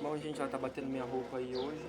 Bom, gente, ela tá batendo minha roupa aí hoje.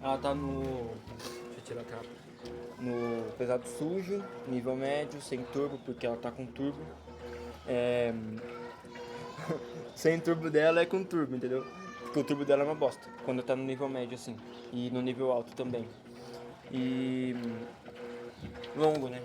Ela tá no... Deixa eu tirar a capa. No pesado sujo, nível médio, sem turbo, porque ela tá com turbo. É... Sem turbo dela é com turbo, entendeu? Porque o turbo dela é uma bosta, quando tá no nível médio assim. E no nível alto também. E... Longo, né?